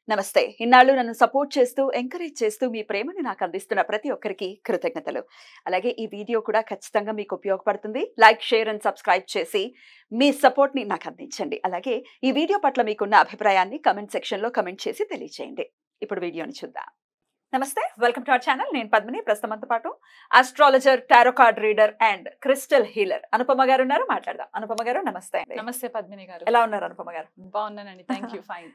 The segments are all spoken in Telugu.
నమస్తే. ఇన్నాళ్ళు నన్ను సపోర్ట్ చేస్తూ, ఎంకరేజ్ చేస్తూ మీ ప్రేమని నాకు అందిస్తున్న ప్రతి ఒక్కరికి కృతజ్ఞతలు. అలాగే ఈ వీడియో కూడా ఖచ్చితంగా మీకు ఉపయోగపడుతుంది. లైక్, షేర్ అండ్ సబ్స్క్రైబ్ చేసి మీ సపోర్ట్‌ని నాకు అందించండి. అలాగే ఈ వీడియో పట్ల మీకున్న అభిప్రాయాన్ని కామెంట్ సెక్షన్‌లో కామెంట్ చేసి తెలియజేయండి. ఇప్పుడు వీడియోని చూద్దాం. నమస్తే, వెల్కమ్ టు అవర్ ఛానల్. నేను పద్మిని. ప్రస్తుతంతో పాటు astrologer, tarot card reader and crystal healer Anupama గారు ఉన్నారు. మాట్లాడదాం. అనుపమ గారు నమస్తే అండి. నమస్తే పద్మిని గారు. ఎలా ఉన్నారు అనుపమ గారు? బాగున్నానండి, థ్యాంక్ యూ. ఫైన్.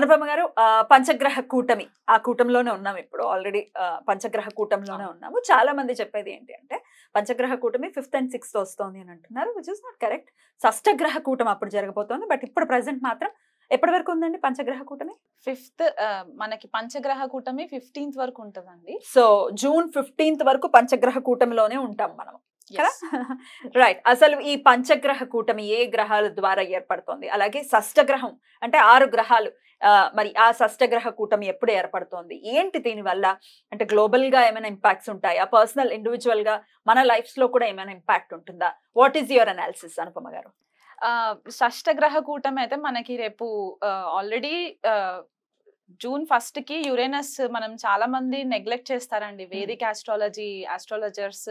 అనుపమ గారు, పంచగ్రహ కూటమి, ఆ కూటంలోనే ఉన్నాం ఇప్పుడు. ఆల్రెడీ పంచగ్రహ కూటంలోనే ఉన్నాము. చాలా మంది చెప్పేది ఏంటి అంటే పంచగ్రహ కూటమి 5th and 6th వస్తుంది అని అంటున్నారు, విచ్ ఇస్ నాట్ కరెక్ట్. షష్టగ్రహ కూటమి అప్పుడు జరగబోతోంది. బట్ ఇప్పుడు ప్రెసెంట్ మాత్రం ఎప్పటి వరకు ఉందండి పంచగ్రహ కూటమి? 5th మనకి పంచగ్రహ కూటమి 15th వరకు ఉంటదండి. సో జూన్ 15th వరకు పంచగ్రహ కూటమిలోనే ఉంటాం మనం. రైట్. అసలు ఈ పంచగ్రహ కూటమి ఏ గ్రహాల ద్వారా ఏర్పడుతోంది? అలాగే షష్టగ్రహం అంటే 6 గ్రహాలు, మరి ఆ షష్టగ్రహ కూటమి ఎప్పుడు ఏర్పడుతోంది? ఏంటి దీనివల్ల? అంటే గ్లోబల్ గా ఏమైనా ఇంపాక్ట్స్ ఉంటాయా? పర్సనల్, ఇండివిజువల్ గా మన లైఫ్స్ లో కూడా ఏమైనా ఇంపాక్ట్ ఉంటుందా? What is your analysis Anupama గారు? షష్టగ్రహ కూటమి అయితే మనకి రేపు ఆల్రెడీ జూన్ 1st కి యురేనస్, మనం చాలా మంది నెగ్లెక్ట్ చేస్తారండి. వేదిక్ ఆస్ట్రాలజర్స్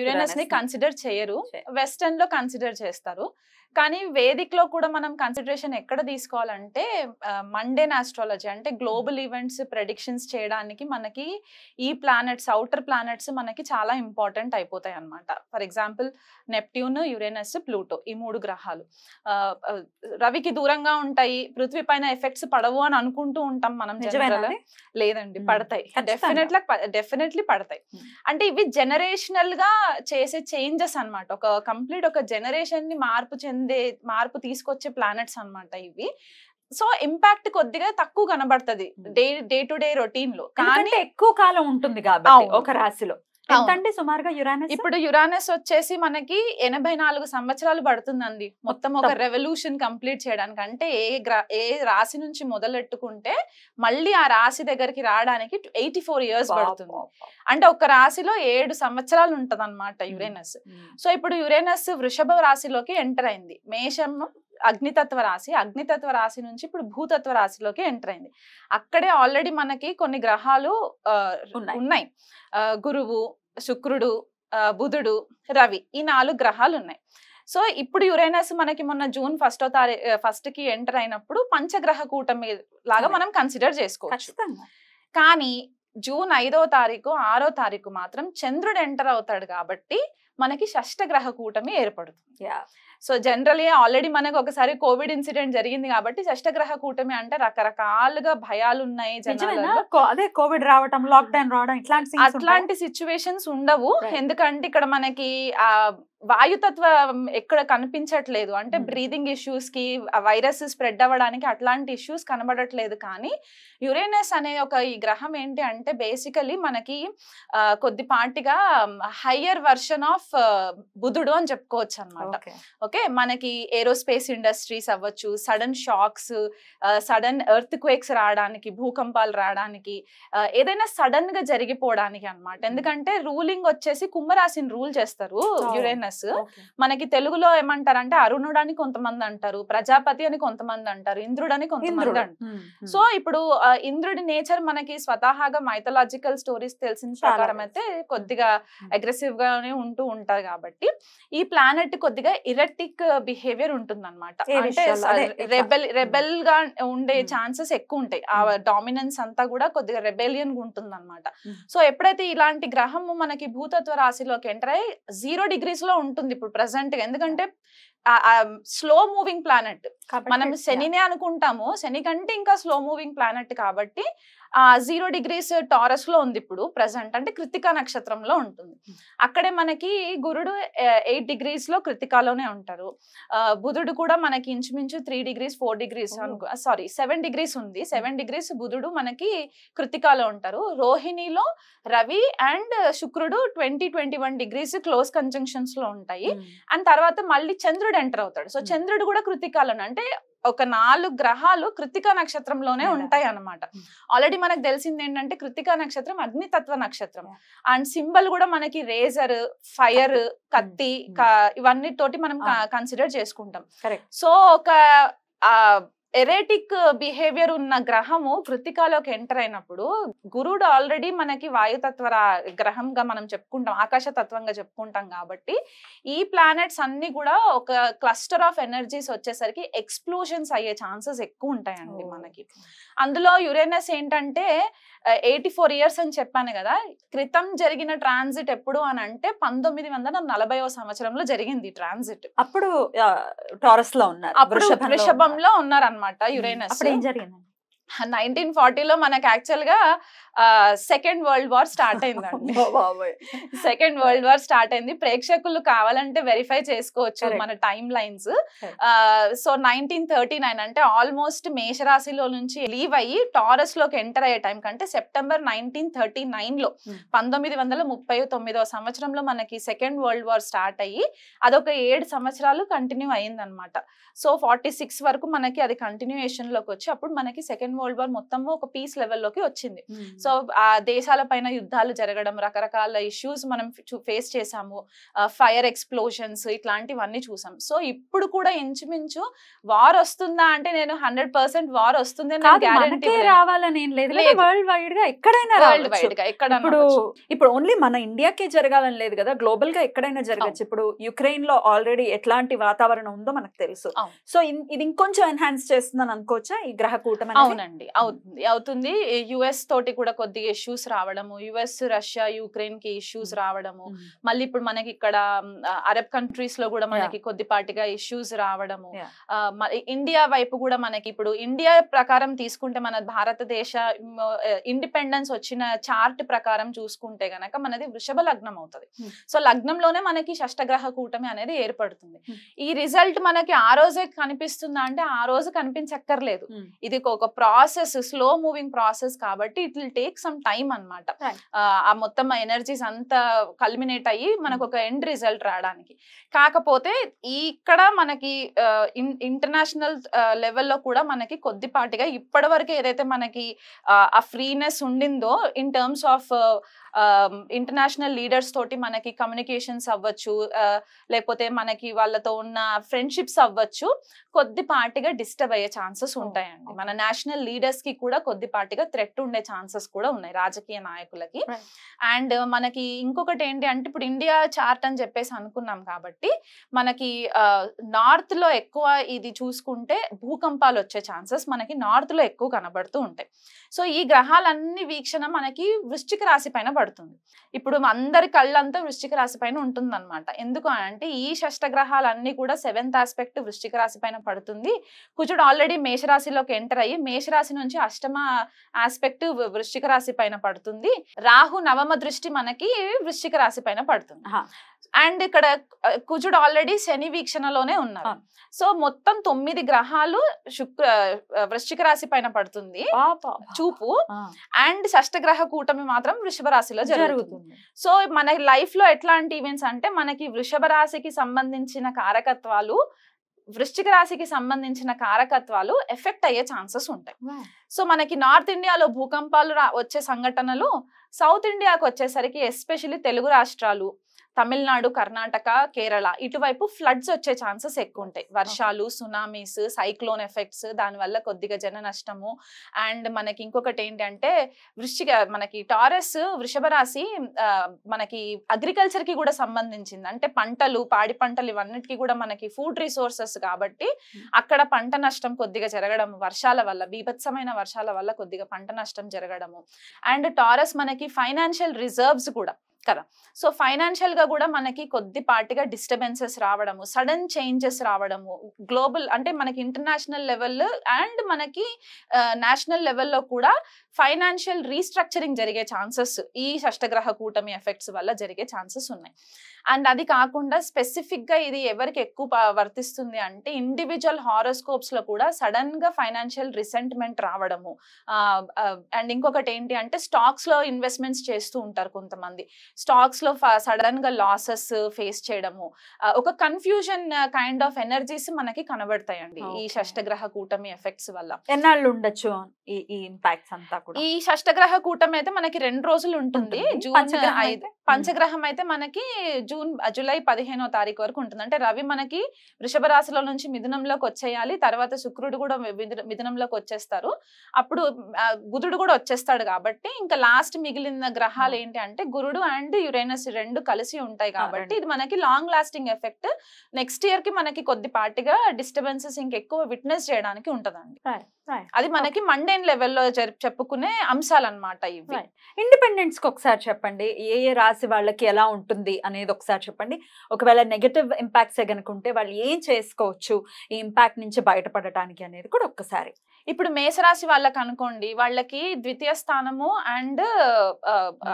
యురేనస్ ని కన్సిడర్ చేయరు, వెస్టర్న్ లో కన్సిడర్ చేస్తారు. కానీ వేదిక్ లో కూడా మనం కన్సిడరేషన్ ఎక్కడ తీసుకోవాలంటే మండేన్ ఆస్ట్రాలజీ, అంటే గ్లోబల్ ఈవెంట్స్ ప్రెడిక్షన్స్ చేయడానికి మనకి ఈ ప్లానెట్స్, అవుటర్ ప్లానెట్స్ మనకి చాలా ఇంపార్టెంట్ అయిపోతాయి అన్నమాట. For example Neptune, Uranus, Pluto, ఈ 3 గ్రహాలు రవికి దూరంగా ఉంటాయి. పృథ్వీ పైన ఎఫెక్ట్స్ పడవు అని అనుకుంటూ ఉంటాం మనం. లేదండి, పడతాయి. డెఫినెట్లీ పడతాయి. అంటే ఇవి జనరేషనల్ గా చేసే చేంజెస్ అన్నమాట. ఒక కంప్లీట్ ఒక జనరేషన్ ని మార్పు తీసుకొచ్చే ప్లానెట్స్ అన్నమాట ఇవి. సో ఇంపాక్ట్ కొద్దిగా తక్కువ కనబడుతుంది డే టు డే రొటీన్ లో, కానీ ఎక్కువ కాలం ఉంటుంది కాబట్టి ఒక రాశిలో. ఎంతండి సుమారుగా యురానస్? ఇప్పుడు యురానస్ వచ్చేసి మనకి 84 సంవత్సరాలు పడుతుందండి మొత్తం ఒక రెవల్యూషన్ కంప్లీట్ చేయడానికి. అంటే ఏ రాశి నుంచి మొదలెట్టుకుంటే మళ్ళీ ఆ రాశి దగ్గరికి రావడానికి 84 years పడుతుంది. అంటే ఒక రాశిలో 7 సంవత్సరాలు ఉంటది అనమాట యురేనస్. సో ఇప్పుడు యురేనస్ వృషభ రాశిలోకి ఎంటర్ అయింది. మేషం అగ్నితత్వ రాశి, అగ్నితత్వ రాశి నుంచి ఇప్పుడు భూతత్వ రాశిలోకి ఎంటర్ అయింది. అక్కడే ఆల్రెడీ మనకి కొన్ని గ్రహాలు ఉన్నాయి. గురువు, శుక్రుడు, బుధుడు, రవి, ఈ 4 గ్రహాలు ఉన్నాయి. సో ఇప్పుడు యురేనస్ మనకి మొన్న జూన్ 1st కి ఎంటర్ అయినప్పుడు పంచగ్రహ కూటమి లాగా మనం కన్సిడర్ చేసుకోవచ్చు. కానీ జూన్ 5వ తారీఖు 6వ తారీఖు మాత్రం చంద్రుడు ఎంటర్ అవుతాడు కాబట్టి మనకి షష్టగ్రహ కూటమి ఏర్పడుతుంది. సో జనరల్లీ ఆల్రెడీ మనకు ఒకసారి కోవిడ్ ఇన్సిడెంట్ జరిగింది కాబట్టి షష్టగ్రహ కూటమి అంటే రకరకాలుగా భయాలు ఉన్నాయి జనాలలో. అదే కోవిడ్ రావడం, లాక్డౌన్ రావడం, అట్లాంటి సిచ్యువేషన్స్ ఉండవు. ఎందుకంటే ఇక్కడ మనకి ఆ వాయుతత్వం ఎక్కడ కనిపించట్లేదు. అంటే బ్రీదింగ్ ఇష్యూస్ కి, వైరస్ స్ప్రెడ్ అవ్వడానికి అట్లాంటి ఇష్యూస్ కనబడట్లేదు. కానీ యురేనస్ అనే ఈ గ్రహం ఏంటి అంటే బేసికలీ మనకి కొద్దిపాటిగా హయ్యర్ వర్షన్ ఆఫ్ బుధుడు అని చెప్పుకోవచ్చు అనమాట. ఓకే, మనకి ఏరోస్పేస్ ఇండస్ట్రీస్ అవ్వచ్చు, sudden shocks, sudden earthquakes రావడానికి, భూకంపాలు రావడానికి, ఏదైనా సడన్ గా జరిగిపోవడానికి అనమాట. ఎందుకంటే రూలింగ్ వచ్చేసి కుంభరాశిని రూల్ చేస్తారు యురేనస్. మనకి తెలుగులో ఏమంటారంటే అరుణుడు అని కొంతమంది అంటారు, ప్రజాపతి అని కొంతమంది అంటారు, ఇంద్రుడు అని కొంతమంది అంటారు. సో ఇప్పుడు ఇంద్రుడి నేచర్ మనకి స్వతహాగా మైథలాజికల్ స్టోరీస్ తెలిసిన ప్రకారం అయితే కొద్దిగా అగ్రెసివ్ గానే ఉంటూ ఉంటారు. కాబట్టి ఈ ప్లానెట్ కొద్దిగా ఇరటిక్ బిహేవియర్ ఉంటుంది అనమాట. అంటే రెబెల్ గా ఉండే ఛాన్సెస్ ఎక్కువ ఉంటాయి. ఆ డామినెన్స్ అంతా కూడా కొద్దిగా రెబెలియన్ గా ఉంటుంది అనమాట. సో ఎప్పుడైతే ఇలాంటి గ్రహము మనకి భూతత్వ రాశిలోకి ఎంటర్ అయ్యి 0 degrees లో ఉంటుంది ఇప్పుడు ప్రెసెంట్ గా. ఎందుకంటే స్లో మూవింగ్ ప్లానెట్, మనం శనినే అనుకుంటాము, శని కంటే ఇంకా స్లో మూవింగ్ ప్లానెట్ కాబట్టి 0 degrees టారస్ లో ఉంది ఇప్పుడు ప్రెసెంట్. అంటే కృత్తికా నక్షత్రంలో ఉంటుంది. అక్కడే మనకి గురుడు 8 degrees లో కృత్తికాలోనే ఉంటారు. బుధుడు కూడా మనకి ఇంచుమించు 3 degrees 4 degrees 7 degrees ఉంది. 7 degrees బుధుడు మనకి కృత్తికాలో ఉంటారు. రోహిణిలో రవి అండ్ శుక్రుడు 20-21 degrees క్లోజ్ కంజంక్షన్స్ లో ఉంటాయి. అండ్ తర్వాత మళ్ళీ చంద్రుడు ఎంటర్ అవుతాడు. సో చంద్రుడు కూడా కృత్తికాలోనే, అంటే ఒక 4 గ్రహాలు కృత్తికా నక్షత్రంలోనే ఉంటాయి అన్నమాట. ఆల్రెడీ మనకు తెలిసింది ఏంటంటే కృత్తికా నక్షత్రం అగ్నితత్వ నక్షత్రం. అండ్ సింబల్ కూడా మనకి రేజర్, ఫైర్, కత్తి, ఇవన్నీ తోటి మనం కన్సిడర్ చేసుకుంటాం. సో ఒక ఎరేటిక్ బిహేవియర్ ఉన్న గ్రహము కృతికాలోకి ఎంటర్ అయినప్పుడు గురుడు ఆల్రెడీ మనకి వాయుతత్వ గ్రహంగా మనం చెప్పుకుంటాం, ఆకాశతత్వంగా చెప్పుకుంటాం కాబట్టి ఈ ప్లానెట్స్ అన్ని కూడా ఒక క్లస్టర్ ఆఫ్ ఎనర్జీస్ వచ్చేసరికి ఎక్స్ప్లోజన్స్ అయ్యే ఛాన్సెస్ ఎక్కువ ఉంటాయండి మనకి. అందులో యురేనస్ ఏంటంటే 84 years అని చెప్పాను కదా, క్రితం జరిగిన ట్రాన్సిట్ ఎప్పుడు అని అంటే 1940వ సంవత్సరంలో జరిగింది ట్రాన్సిట్. అప్పుడు టారస్ లో ఉన్నారు, అప్పుడు వృషభంలో ఉన్నారనమాట యురేనస్. అప్పుడు ఏం జరిగింది? 1940లో మనకి యాక్చువల్ గా సెకండ్ వరల్డ్ వార్ స్టార్ట్ అయిందండి. సెకండ్ వరల్డ్ వార్ స్టార్ట్ అయింది. ప్రేక్షకులు కావాలంటే వెరిఫై చేసుకోవచ్చు మన టైమ్ లైన్స్. సో 1939 అంటే ఆల్మోస్ట్ మేషరాశిలో నుంచి లీవ్ అయ్యి టారస్ లోకి ఎంటర్ అయ్యే టైం కంటే సెప్టెంబర్ 1939లో 1939వ సంవత్సరంలో మనకి సెకండ్ వరల్డ్ వార్ స్టార్ట్ అయ్యి అదొక 7 సంవత్సరాలు కంటిన్యూ అయ్యింది అనమాట. సో 46 వరకు మనకి అది కంటిన్యూయేషన్ లోకి వచ్చి అప్పుడు మనకి సెకండ్ వరల్డ్ వార్ మొత్తం ఒక పీస్ లెవెల్లోకి వచ్చింది. సో ఆ దేశాల పైన యుద్ధాలు జరగడం, రకరకాల ఇష్యూస్ మనం ఫేస్ చేసాము, ఫైర్ ఎక్స్ప్లోషన్స్ ఇట్లాంటివన్నీ చూసాం. సో ఇప్పుడు కూడా ఇంచుమించు వార్ వస్తుందా అంటే నేను 100% వార్ వస్తుంది రావాలని ఏం లేదు, వరల్డ్ వైడ్ గా ఎక్కడైనా వరల్డ్ వైడ్ గా ఎక్కడ. ఇప్పుడు ఓన్లీ మన ఇండియాకే జరగాలని లేదు కదా, గ్లోబల్ గా ఎక్కడైనా జరగచ్చు. ఇప్పుడు యుక్రెయిన్ లో ఆల్రెడీ ఎట్లాంటి వాతావరణం ఉందో మనకు తెలుసు. సో ఇది ఇంకొంచెం ఎన్హాన్స్ చేస్తుందని అనుకోవచ్చా ఈ గ్రహ కూటమి? అవునండి, అవుతుంది. యుఎస్ తోటి కూడా కొద్దిగా ఇష్యూస్ రావడము, యుఎస్ రష్యా యుక్రెయిన్ కి ఇష్యూస్ రావడము, మళ్ళీ ఇప్పుడు మనకి ఇక్కడ అరబ్ కంట్రీస్ లో కూడా మనకి కొద్దిపాటిగా ఇష్యూస్ రావడము, ఇండియా వైపు కూడా మనకి ఇప్పుడు ఇండియా ప్రకారం తీసుకుంటే మన భారతదేశ ఇండిపెండెన్స్ వచ్చిన చార్ట్ ప్రకారం చూసుకుంటే గనక మనది వృషభ లగ్నం అవుతుంది. సో లగ్నంలోనే మనకి షష్టగ్రహ కూటమి అనేది ఏర్పడుతుంది. ఈ రిజల్ట్ మనకి ఆ రోజే కనిపిస్తుందా అంటే ఆ రోజు కనిపించక్కర్లేదు. ఇది ఒక ప్రాసెస్, స్లో మూవింగ్ ప్రాసెస్ కాబట్టి it will take some time అన్నమాట. ఆ మొత్తం ఎనర్జీస్ అంతా కల్మినేట్ అయ్యి మనకు ఒక ఎండ్ రిజల్ట్ రావడానికి. కాకపోతే ఇక్కడ మనకి ఇంటర్నేషనల్ లెవెల్లో కూడా మనకి కొద్దిపాటిగా ఇప్పటి వరకు ఏదైతే మనకి ఆ ఫ్రీనెస్ ఉండిందో in terms of international leaders తోటి మనకి కమ్యూనికేషన్స్ అవ్వచ్చు, లేకపోతే మనకి వాళ్ళతో ఉన్న ఫ్రెండ్షిప్స్ అవ్వచ్చు, కొద్దిపాటిగా డిస్టర్బ్ అయ్యే ఛాన్సెస్ ఉంటాయండి. మన నేషనల్ లీడర్స్ కి కూడా కొద్దిపాటిగా థ్రెట్ ఉండే ఛాన్సెస్ కూడా ఉన్నాయి రాజకీయ నాయకులకి. అండ్ మనకి ఇంకొకటి ఏంటి అంటే ఇప్పుడు ఇండియా చార్ట్ అని చెప్పేసి అనుకున్నాం కాబట్టి మనకి నార్త్ లో ఎక్కువ ఇది చూసుకుంటే భూకంపాలు వచ్చే ఛాన్సెస్ మనకి నార్త్ లో ఎక్కువ కనబడుతూ ఉంటాయి. సో ఈ గ్రహాలన్నీ వీక్షణ మనకి వృశ్చిక రాశి పైన పడుతుంది. ఇప్పుడు అందరి కళ్ళంతా వృశ్చిక రాశి పైన ఉంటుంది అనమాట. ఎందుకు అంటే ఈ షష్టగ్రహాలన్నీ కూడా 7th ఆస్పెక్ట్ వృశ్చిక రాశి పైన పడుతుంది. కుజుడు ఆల్రెడీ మేషరాశిలోకి ఎంటర్ అయ్యి మేషరాశి నుంచి 8వ ఆస్పెక్ట్ వృశ్చిక రాశి పైన పడుతుంది. రాహు 9వ దృష్టి మనకి వృశ్చిక రాశి పైన పడుతుంది. అండ్ ఇక్కడ కుజుడు ఆల్రెడీ శని వీక్షణలోనే ఉన్నారు. సో మొత్తం 9 గ్రహాలు వృశ్చిక రాశి పైన పడుతుంది చూపు. అండ్ షష్టగ్రహ కూటమి మాత్రం వృషభ రాశిలో జరుగుతుంది. సో మన లైఫ్ లో ఎట్లాంటి ఈవెంట్స్ అంటే మనకి వృషభ రాశికి సంబంధించిన కారకత్వాలు వృశ్చిక రాశికి సంబంధించిన కారకత్వాలు ఎఫెక్ట్ అయ్యే ఛాన్సెస్ ఉంటాయి. సో మనకి నార్త్ ఇండియాలో భూకంపాలు వచ్చే సంఘటనలు, సౌత్ ఇండియాకి వచ్చేసరికి ఎస్పెషల్లీ తెలుగు రాష్ట్రాలు, తమిళనాడు, కర్ణాటక, కేరళ ఇటువైపు ఫ్లడ్స్ వచ్చే ఛాన్సెస్ ఎక్కువ ఉంటాయి. వర్షాలు, సునామీస్, సైక్లోన్ ఎఫెక్ట్స్, దానివల్ల కొద్దిగా జన నష్టము. అండ్ మనకి ఇంకొకటి ఏంటంటే మనకి టారస్ వృషభ రాశి మనకి అగ్రికల్చర్ కి కూడా సంబంధించింది. అంటే పంటలు, పాడి పంటలు ఇవన్నిటికీ కూడా మనకి ఫుడ్ రిసోర్సెస్ కాబట్టి అక్కడ పంట నష్టం కొద్దిగా జరగడం, వర్షాల వల్ల బీభత్సమైన వర్షాల వల్ల కొద్దిగా పంట నష్టం జరగడము. అండ్ టారస్ మనకి ఫైనాన్షియల్ రిజర్వ్స్ కూడా కదా. సో ఫైనాన్షియల్ గా కూడా మనకి కొద్దిపాటిగా డిస్టర్బెన్సెస్ రావడము, సడన్ చేంజెస్ రావడము, గ్లోబల్ అంటే మనకి ఇంటర్నేషనల్ లెవెల్ అండ్ మనకి నేషనల్ లెవెల్లో కూడా ఫైనాన్షియల్ రీస్ట్రక్చరింగ్ జరిగే ఛాన్సెస్ ఈ షష్టగ్రహ కూటమి ఎఫెక్ట్స్ వల్ల జరిగే ఛాన్సెస్ ఉన్నాయి. అండ్ అది కాకుండా స్పెసిఫిక్ గా ఇది ఎవరికి ఎక్కువ వర్తిస్తుంది అంటే ఇండివిజువల్ హారోస్కోప్స్ లో కూడా సడన్ గా ఫైనాన్షియల్ రిసెంట్మెంట్ రావడము. అండ్ ఇంకొకటి ఏంటి అంటే స్టాక్స్ లో ఇన్వెస్ట్మెంట్స్ చేస్తూ ఉంటారు కొంతమంది. స్టాక్స్ లో సడన్ గా లాసెస్ ఫేస్ చేయడము, ఒక కన్ఫ్యూజన్ కైండ్ ఆఫ్ ఎనర్జీస్ మనకి కనబడతాయండి ఈ షష్టగ్రహ కూటమి ఎఫెక్ట్స్ వల్ల. ఎన్నాళ్ళు ఉండొచ్చు ఈ ఇంపాక్ట్స్ అంతా కూడా? ఈ షష్టగ్రహ కూటమి అయితే మనకి 2 రోజులు ఉంటుంది. జూన్ 5. పంచగ్రహం అయితే మనకి జూలై 15వ తారీఖు వరకు ఉంటుంది. అంటే రవి మనకి వృషభ రాశిలో నుంచి మిథునంలోకి వచ్చేయాలి, తర్వాత శుక్రుడు కూడా మిథునంలోకి వచ్చేస్తారు, అప్పుడు బుధుడు కూడా వచ్చేస్తాడు. కాబట్టి ఇంకా లాస్ట్ మిగిలిన గ్రహాలు ఏంటి అంటే గురుడు అండ్ యురేనస్ 2 కలిసి ఉంటాయి. కాబట్టి ఇది మనకి long lasting effect. Next year కి మనకి కొద్దిపాటిగా డిస్టర్బెన్సెస్ ఇంకెక్కువ విట్నెస్ చేయడానికి ఉంటదండి. అది మనకి మండేన్ లెవెల్లో చెప్పుకునే అంశాలు అన్నమాట ఇవి. ఇండిపెండెన్స్ కి ఒకసారి చెప్పండి, ఏ రాశి వాళ్ళకి ఎలా ఉంటుంది అనేది ఒకసారి చెప్పండి. ఒకవేళ నెగటివ్ ఇంపాక్ట్స్ గనుక ఉంటే వాళ్ళు ఏం చేసుకోవచ్చు ఈ ఇంపాక్ట్ నుంచి బయటపడటానికి అనేది కూడా ఒక్కసారి. ఇప్పుడు మేషరాశి వాళ్ళకి అనుకోండి, వాళ్ళకి ద్వితీయ స్థానము అండ్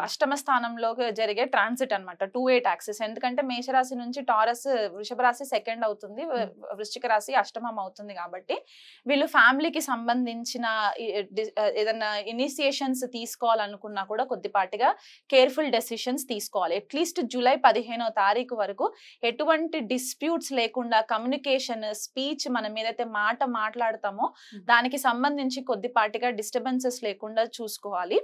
అష్టమ స్థానంలో జరిగే ట్రాన్సిట్ అనమాట, 2-8 యాక్సిస్. ఎందుకంటే మేషరాశి నుంచి టారస్ వృషభ రాశి సెకండ్ అవుతుంది, వృశ్చిక రాశి అష్టమం అవుతుంది. కాబట్టి వీళ్ళు ఫ్యామిలీకి సంబంధించిన ఏదైనా ఇనిషియేషన్స్ తీసుకోవాలనుకున్నా కూడా కొద్దిపాటిగా కేర్ఫుల్ డెసిషన్స్ తీసుకోవాలి. అట్లీస్ట్ జూలై 15వ తారీఖు వరకు ఎటువంటి డిస్ప్యూట్స్ లేకుండా కమ్యూనికేషన్, స్పీచ్, మనం ఏదైతే మాట్లాడతామో దానికి సంబంధించి కొద్దిపాటిగా డిస్టర్బెన్సెస్ లేకుండా చూసుకోవాలి.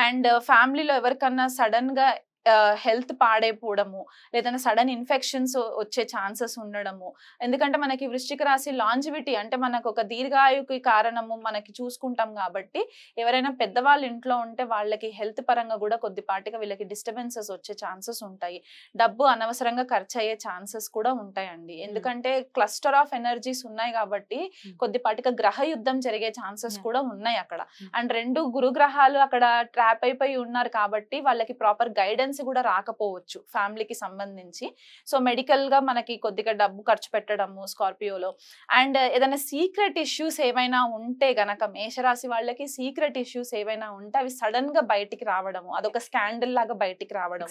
అండ్ ఫ్యామిలీలో ఎవరికన్నా సడన్ గా హెల్త్ పాడైపోవడము, లేదంటే సడన్ ఇన్ఫెక్షన్స్ వచ్చే ఛాన్సెస్ ఉండడము. ఎందుకంటే మనకి వృశ్చిక రాశి లాంజివిటీ అంటే మనకు ఒక దీర్ఘాయుకి కారణము మనకి చూసుకుంటాం. కాబట్టి ఎవరైనా పెద్దవాళ్ళు ఇంట్లో ఉంటే వాళ్ళకి హెల్త్ పరంగా కూడా కొద్దిపాటిగా వీళ్ళకి డిస్టర్బెన్సెస్ వచ్చే ఛాన్సెస్ ఉంటాయి. డబ్బు అనవసరంగా ఖర్చు అయ్యే ఛాన్సెస్ కూడా ఉంటాయండి. ఎందుకంటే క్లస్టర్ ఆఫ్ ఎనర్జీస్ ఉన్నాయి కాబట్టి కొద్దిపాటిగా గ్రహ యుద్ధం జరిగే ఛాన్సెస్ కూడా ఉన్నాయి అక్కడ. అండ్ 2 గురుగ్రహాలు అక్కడ ట్రాప్ అయిపోయి ఉన్నారు కాబట్టి వాళ్ళకి ప్రాపర్ గైడెన్స్ కూడా రాకపోవచ్చు ఫ్యామిలీకి సంబంధించి. సో మెడికల్ గా మనకి కొద్దిగా డబ్బు ఖర్చు పెట్టడము స్కార్పియోలో. అండ్ ఏదైనా సీక్రెట్ ఇష్యూస్ ఏవైనా ఉంటే గనక మేషరాశి వాళ్ళకి సీక్రెట్ ఇష్యూస్ ఏవైనా ఉంటే అవి సడన్ గా బయటికి రావడము, అదొక స్కాండల్ లాగా బయటికి రావడం,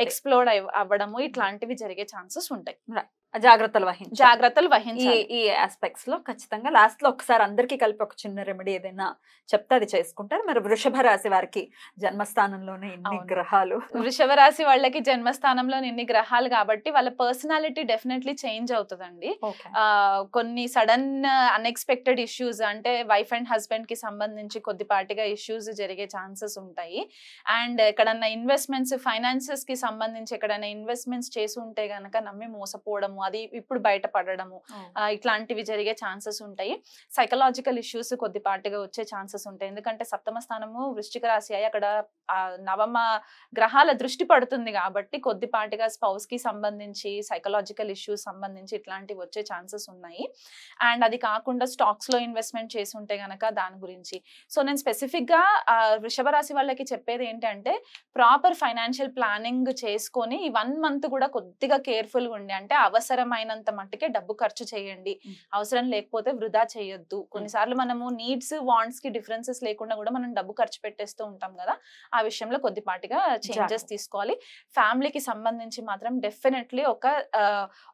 ఎక్స్ప్లోర్ అవ్వడము, ఇట్లాంటివి జరిగే ఛాన్సెస్ ఉంటాయి. జాగ్రత్తలు వహించాలి ఈ ఆస్పెక్ట్స్ లో. ఖచ్చితంగా లాస్ట్ లో ఒకసారి అందరికీ కలిపి ఒక చిన్న రెమెడీ ఏదైనా చెప్తే అది చేసుకుంటారు. మరి వృషభ రాశి వారికి జన్మస్థానంలోనే ఇన్ని గ్రహాలు, వృషభ రాశి వాళ్ళకి జన్మస్థానంలో ఇన్ని గ్రహాలు కాబట్టి వాళ్ళ పర్సనాలిటీ డెఫినెట్లీ చేంజ్ అవుతుందండి. కొన్ని సడన్ అన్ఎక్స్పెక్టెడ్ ఇష్యూస్ అంటే వైఫ్ అండ్ హస్బెండ్ కి సంబంధించి కొద్దిపాటిగా ఇష్యూస్ జరిగే ఛాన్సెస్ ఉంటాయి. అండ్ ఎక్కడన్నా ఇన్వెస్ట్మెంట్స్, ఫైనాన్సెస్ కి సంబంధించి ఎక్కడైనా ఇన్వెస్ట్మెంట్స్ చేసి ఉంటే గనక నమ్మి మోసపోవడము, అది ఇప్పుడు బయటపడడము, ఇట్లాంటివి జరిగే ఛాన్సెస్ ఉంటాయి. సైకలాజికల్ ఇష్యూస్ కొద్దిపాటిగా వచ్చే ఛాన్సెస్ ఉంటాయి. ఎందుకంటే సప్తమ స్థానము వృశ్చిక రాశి అయ్యి అక్కడ నవమ గ్రహాల దృష్టి పడుతుంది కాబట్టి కొద్దిపాటిగా స్పౌస్ కి సంబంధించి సైకలాజికల్ ఇష్యూస్ సంబంధించి ఇట్లాంటివి వచ్చే ఛాన్సెస్ ఉన్నాయి. అండ్ అది కాకుండా స్టాక్స్ లో ఇన్వెస్ట్మెంట్ చేసి ఉంటే గనక దాని గురించి. సో నేను స్పెసిఫిక్ గా వృషభ రాశి వాళ్ళకి చెప్పేది ఏంటంటే ప్రాపర్ ఫైనాన్షియల్ ప్లానింగ్ చేసుకొని ఈ 1 మంత్ కూడా కొద్దిగా కేర్ఫుల్ గా ఉండి, అంటే అవసరమైనంత మట్టుకే డబ్బు ఖర్చు చేయండి, అవసరం లేకపోతే వృధా చేయొద్దు. కొన్నిసార్లు మనము నీడ్స్, వాంట్స్ కి డిఫరెన్సెస్ లేకుండా కూడా మనం డబ్బు ఖర్చు పెట్టేస్తూ ఉంటాం కదా, ఆ విషయంలో కొద్దిపాటిగా చేంజెస్ తీసుకోవాలి. ఫ్యామిలీకి సంబంధించి మాత్రం డెఫినెట్లీ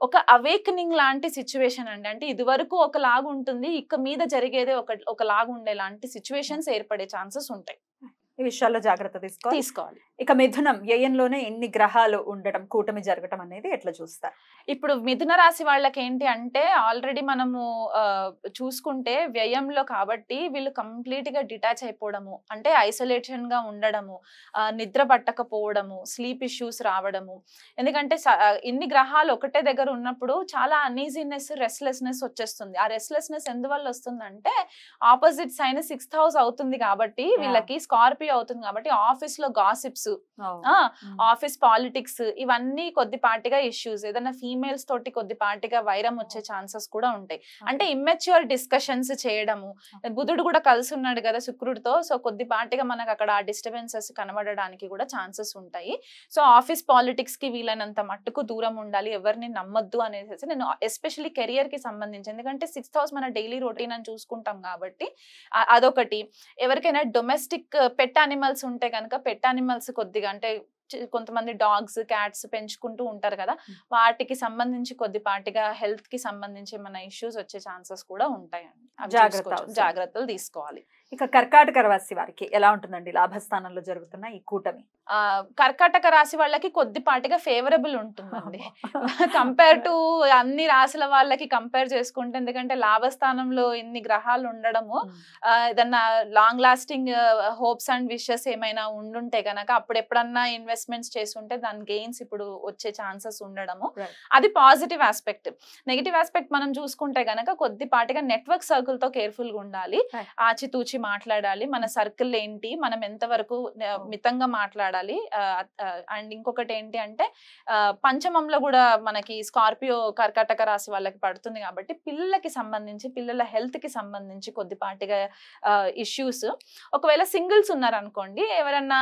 ఒక అవేకనింగ్ లాంటి సిచ్యువేషన్ అండి. అంటే ఇది వరకు ఒకలాగా ఉంటుంది, ఇక మీద జరిగేదే ఒకలాగా ఉండేలాంటి సిచ్యువేషన్స్ ఏర్పడే ఛాన్సెస్ ఉంటాయి. ఈ విషయాల్లో జాగ్రత్త తీసుకోవాలి. ఇక మిథునం, వ్యయంలోనే ఎన్ని గ్రహాలు ఉండటం, కూటమి జరగటం అనేది ఎట్లా చూస్తారు? ఇప్పుడు మిథున రాశి వాళ్ళకి ఏంటి అంటే ఆల్రెడీ మనము చూసుకుంటే వ్యయంలో కాబట్టి వీళ్ళు కంప్లీట్ గా డిటాచ్ అయిపోవడము, అంటే ఐసోలేషన్ గా ఉండడము, నిద్ర పట్టకపోవడము, స్లీప్ ఇష్యూస్ రావడము. ఎందుకంటే ఇన్ని గ్రహాలు ఒకటే దగ్గర ఉన్నప్పుడు చాలా అన్ఈజీనెస్, రెస్ట్లెస్నెస్ వచ్చేస్తుంది. ఆ రెస్ట్లెస్నెస్ ఎందువల్ల వస్తుందంటే ఆపోజిట్ సైన్ 6th హౌస్ అవుతుంది కాబట్టి వీళ్ళకి స్కార్పియో అవుతుంది కాబట్టి ఆఫీస్ లో గాసిప్స్, ఆఫీస్ పాలిటిక్స్, ఇవన్నీ కొద్దిపాటిగా ఇష్యూస్. ఏదైనా ఫీమేల్స్ తోటి కొద్దిపాటిగా వైరం వచ్చే ఛాన్సెస్ కూడా ఉంటాయి. అంటే ఇమ్మెచ్యూర్ డిస్కషన్స్ చేయడము, బుధుడు కూడా కలిసి ఉన్నాడు కదా శుక్రుడితో, సో కొద్దిపాటిగా మనకు అక్కడ ఆ డిస్టర్బెన్సెస్ కనబడడానికి కూడా ఛాన్సెస్ ఉంటాయి. సో ఆఫీస్ పాలిటిక్స్ కి వీలైనంత మట్టుకు దూరం ఉండాలి, ఎవరిని నమ్మొద్దు అనేసి నేను ఎస్పెషల్లీ కెరియర్ కి సంబంధించి, ఎందుకంటే 6th హౌస్ మన డైలీ రొటీన్ అని చూసుకుంటాం కాబట్టి అదొకటి. ఎవరికైనా డొమెస్టిక్ పెట్ అనిమల్స్ ఉంటే కనుక పెట్ అనిమల్స్ కొద్దిగా, అంటే కొంతమంది డాగ్స్, క్యాట్స్ పెంచుకుంటూ ఉంటారు కదా, వాటికి సంబంధించి కొద్దిపాటిగా హెల్త్ కి సంబంధించి మన ఇష్యూస్ వచ్చే ఛాన్సెస్ కూడా ఉంటాయండి. జాగ్రత్తలు తీసుకోవాలి. ఇక కర్కాటక రాశి వారికి ఎలా ఉంటుందండి లాభస్థానంలో జరుగుతున్న ఈ కూటమి? కర్కాటక రాశి వాళ్ళకి కొద్దిపాటిగా ఫేవరబుల్ ఉంటుందండి కంపేర్ టు అన్ని రాశుల వాళ్ళకి కంపేర్ చేసుకుంటే. ఎందుకంటే లాభస్థానంలో ఇన్ని గ్రహాలు ఉండడము, ఏదన్నా long lasting hopes and wishes ఏమైనా ఉండుంటే గనక అప్పుడు ఎప్పుడన్నా ఇన్వెస్ట్మెంట్స్ చేసుంటే దాని గెయిన్స్ ఇప్పుడు వచ్చే ఛాన్సెస్ ఉండడము, అది పాజిటివ్ ఆస్పెక్ట్. నెగిటివ్ ఆస్పెక్ట్ మనం చూసుకుంటే గనక కొద్దిపాటిగా నెట్వర్క్ సర్కిల్ తో కేర్ఫుల్ గా ఉండాలి, ఆచితూచి మాట్లాడాలి, మన సర్కిల్ ఏంటి, మనం ఎంతవరకు మితంగా మాట్లాడాలి. అండ్ ఇంకొకటి ఏంటి అంటే పంచమంలో కూడా మనకి స్కార్పియో కర్కాటక రాశి వాళ్ళకి పడుతుంది కాబట్టి పిల్లలకి సంబంధించి, పిల్లల హెల్త్ కి సంబంధించి కొద్దిపాటిగా ఇష్యూస్. ఒకవేళ సింగిల్స్ ఉన్నారనుకోండి, ఎవరన్నా